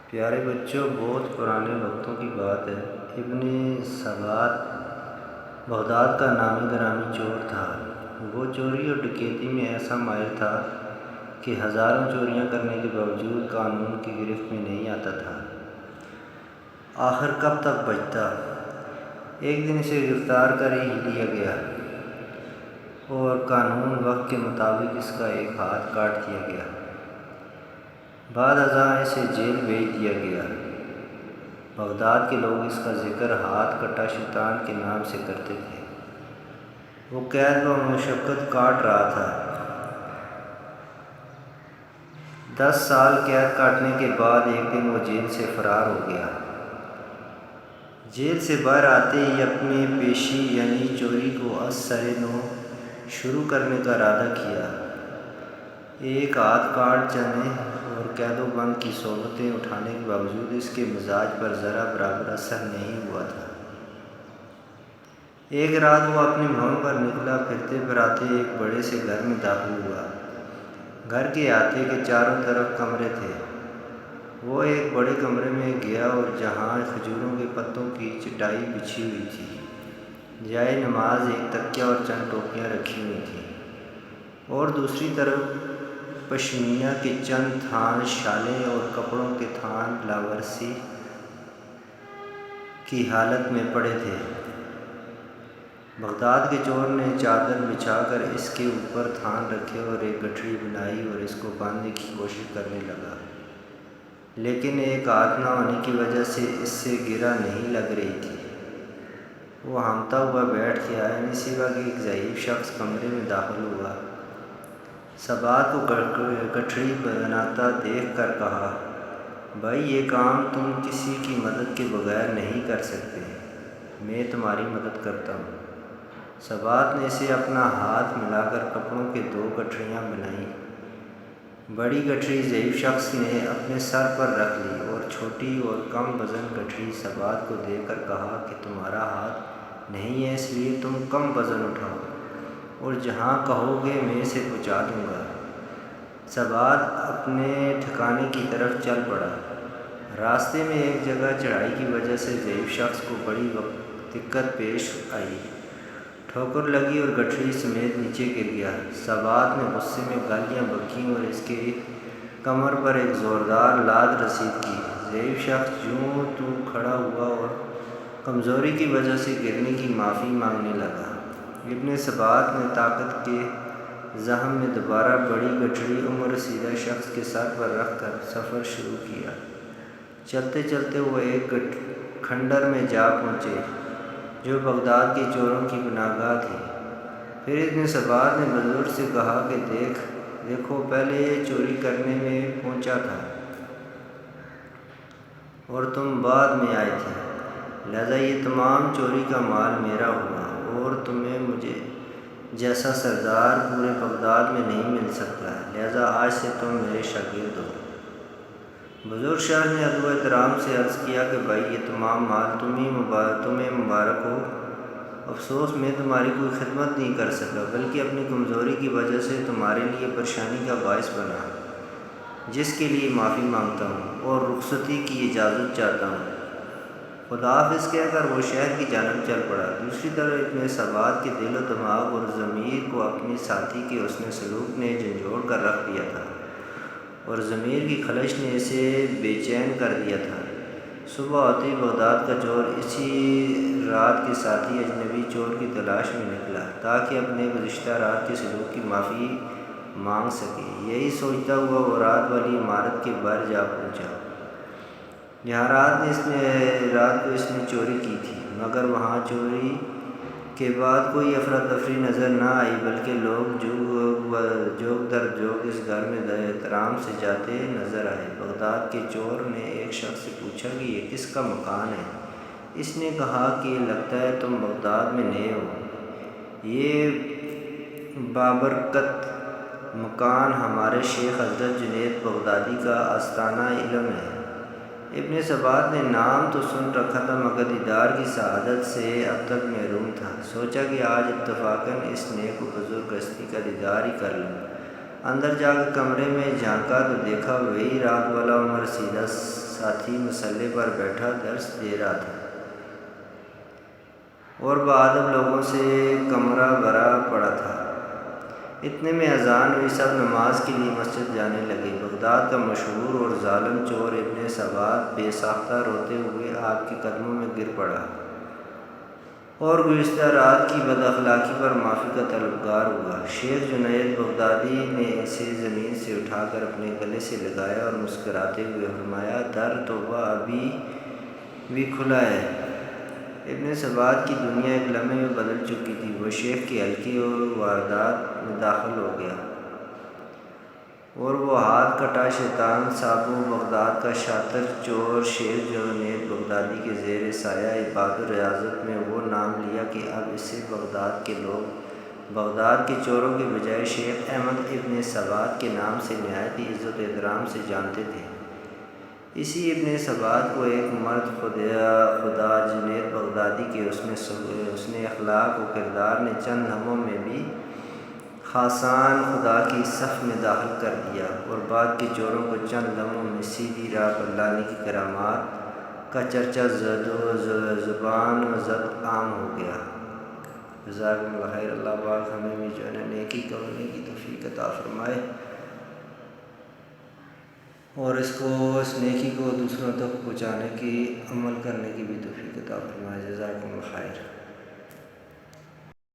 پیارے بچوں، بہت پرانے وقتوں کی بات ہے۔ ابن سبات بغداد کا نامی گرامی چور تھا۔ وہ چوری اور ڈکیتی میں ایسا ماہر تھا کہ ہزاروں چوریاں کرنے کے باوجود قانون کی گرفت میں نہیں آتا تھا۔ آخر کب تک بچتا؟ ایک دن اسے گرفتار کر ہی لیا گیا اور قانون وقت کے مطابق اس کا ایک ہاتھ کاٹ دیا گیا۔ بعد ازاں اسے جیل بھیج دیا گیا۔ بغداد کے لوگ اس کا ذکر ہاتھ کٹا شیطان کے نام سے کرتے تھے۔ وہ قید و مشقت کاٹ رہا تھا۔ 10 سال قید کاٹنے کے بعد ایک دن وہ جیل سے فرار ہو گیا۔ جیل سے باہر آتے ہی اپنی پیشی یعنی چوری کو از سر نو شروع کرنے کا ارادہ کیا۔ ایک ہاتھ کاٹ جانے اور قید و بند کی صعوبتیں اٹھانے کے باوجود اس کے مزاج پر ذرا برابر اثر نہیں ہوا تھا۔ ایک رات وہ اپنی مہم پر نکلا، پھرتے پھراتے ایک بڑے سے گھر میں داخل ہوا۔ گھر کے احاطے کے چاروں طرف کمرے تھے۔ وہ ایک بڑے کمرے میں گیا اور جہاں کھجوروں کے پتوں کی چٹائی بچھی ہوئی تھی، جائے نماز، ایک تکیہ اور چند ٹوپیاں رکھی ہوئی تھیں، اور دوسری طرف پشمینہ کے چند تھان، شالیں اور کپڑوں کے تھان لاورسی کی حالت میں پڑے تھے۔ بغداد کے چور نے چادر بچھا کر اس کے اوپر تھان رکھے اور ایک گٹھڑی بنائی اور اس کو باندھنے کی کوشش کرنے لگا، لیکن ایک ہاتھ نہ ہونے کی وجہ سے اس سے گرہ نہیں لگ رہی تھی۔ وہ ہامتا ہوا بیٹھ گیا۔ ان سوا کہ ایک ضعیف شخص کمرے میں داخل ہوا، سبات کو گٹھڑی بناتا دیکھ کر کہا، بھائی، یہ کام تم کسی کی مدد کے بغیر نہیں کر سکتے، میں تمہاری مدد کرتا ہوں۔ سبات نے اسے اپنا ہاتھ ملا کر کپڑوں کے 2 گٹھڑیاں بنائیں۔ بڑی گٹھڑی ضعیف شخص نے اپنے سر پر رکھ لی اور چھوٹی اور کم وزن گٹھڑی سبات کو دے کر کہا کہ تمہارا ہاتھ نہیں ہے، اس لیے تم کم وزن اٹھاؤ اور جہاں کہو گے میں اسے پہنچا دوں گا۔ سبات اپنے ٹھکانے کی طرف چل پڑا۔ راستے میں ایک جگہ چڑھائی کی وجہ سے ضعیف شخص کو بڑی دقت پیش آئی، ٹھوکر لگی اور گٹھڑی سمیت نیچے گر گیا۔ سبات نے غصے میں گالیاں بکیں اور اس کے کمر پر ایک زوردار لات رسید کی۔ ضعیف شخص یوں تو کھڑا ہوا اور کمزوری کی وجہ سے گرنے کی معافی مانگنے لگا۔ ابن سبات نے طاقت کے زخم میں دوبارہ بڑی گٹھڑی عمر رسیدہ شخص کے سر پر رکھ کر سفر شروع کیا۔ چلتے چلتے وہ ایک کھنڈر میں جا پہنچے جو بغداد کے چوروں کی پناہ گاہ تھی۔ پھر ابن سبات نے بزرگ سے کہا کہ دیکھو، پہلے یہ چوری کرنے میں پہنچا تھا اور تم بعد میں آئے تھے، لہذا یہ تمام چوری کا مال میرا ہوا اور تمہیں مجھے جیسا سردار پورے بغداد میں نہیں مل سکتا، لہذا آج سے تم میرے شاگرد ہو۔ بزرگ شاہ نے ادب و احترام سے عرض کیا کہ بھائی، یہ تمام مال تمہیں مبارک ہو۔ افسوس میں تمہاری کوئی خدمت نہیں کر سکا، بلکہ اپنی کمزوری کی وجہ سے تمہارے لیے پریشانی کا باعث بنا، جس کے لیے معافی مانگتا ہوں اور رخصتی کی اجازت چاہتا ہوں۔ خدا حافظ کہہ کر وہ شہر کی جانب چل پڑا۔ دوسری طرف ابن سبات کے دل و دماغ اور ضمیر کو اپنے ساتھی کے حسن سلوک نے جھنجھوڑ کر رکھ دیا تھا اور ضمیر کی خلش نے اسے بے چین کر دیا تھا۔ صبح ہوتے ہی بغداد کا چور اسی رات کے ساتھی اجنبی چور کی تلاش میں نکلا تاکہ اپنے گزشتہ رات کے سلوک کی معافی مانگ سکے۔ یہی سوچتا ہوا وہ رات والی عمارت کے باہر جا پہنچا جہاں رات کو اس نے چوری کی تھی، مگر وہاں چوری کے بعد کوئی افراتفری نظر نہ آئی، بلکہ لوگ جوگ در جوگ اس گھر میں احترام سے جاتے نظر آئے۔ بغداد کے چور نے ایک شخص سے پوچھا کہ یہ کس کا مکان ہے؟ اس نے کہا کہ لگتا ہے تم بغداد میں نئے ہو۔ یہ بابرکت مکان ہمارے شیخ حضرت جنید بغدادی کا آستانہ علم ہے۔ ابن سبات نے نام تو سن رکھا تھا، مگر دیدار کی سعادت سے اب تک محروم تھا۔ سوچا کہ آج اتفاقاً اس نیک و بزرگ ہستی کا دیدار ہی کر لوں۔ اندر جا کر کمرے میں جھانکا تو دیکھا وہی رات والا عمر رسیدہ ساتھی مسلح پر بیٹھا درس دے رہا تھا اور بادب لوگوں سے کمرہ بھرا پڑا تھا۔ اتنے میں اذان ہوئی، سب نماز کے لیے مسجد جانے لگے۔ بغداد کا مشہور اور ظالم چور ابن سبات بے ساختہ روتے ہوئے آپ کے قدموں میں گر پڑا اور گزشتہ رات کی بد اخلاقی پر معافی کا طلبگار ہوا۔ شیخ جنید بغدادی نے اسے زمین سے اٹھا کر اپنے گلے سے لگایا اور مسکراتے ہوئے فرمایا، در توبہ ابھی بھی کھلا ہے۔ ابن سبات کی دنیا ایک لمحے میں بدل چکی تھی۔ وہ شیخ کے حلقے اور واردات میں داخل ہو گیا اور وہ ہاتھ کٹا شیطان صابو بغداد کا شاطر چور شیخ جنید بغدادی کے زیر سایہ عبادت و ریاضت میں وہ نام لیا کہ اب اسے بغداد کے لوگ بغداد کے چوروں کے بجائے شیخ احمد ابن سبات کے نام سے نہایت ہی عزت و احترام سے جانتے تھے۔ اسی ابن سبات کو ایک مرد خدا جنید بغدادی کے حسن اخلاق و کردار نے چند لمحوں میں بھی خاصان خدا کی صف میں داخل کر دیا اور بعد کے چوروں کو چند لمحوں میں سیدھی راہ پر لانے کی کرامات کا چرچا زبان و زد عام ہو گیا۔ جزاکم اللہ خیر۔ اللہ پاک ہمیں بھی جو ہے نا نیکی کرنے کی توفیق عطا فرمائے اور اس نیکی کو دوسروں تک پہنچانے کی عمل کرنے کی بھی توفیق عطا فرمائے۔ جزاکم اللہ خیر۔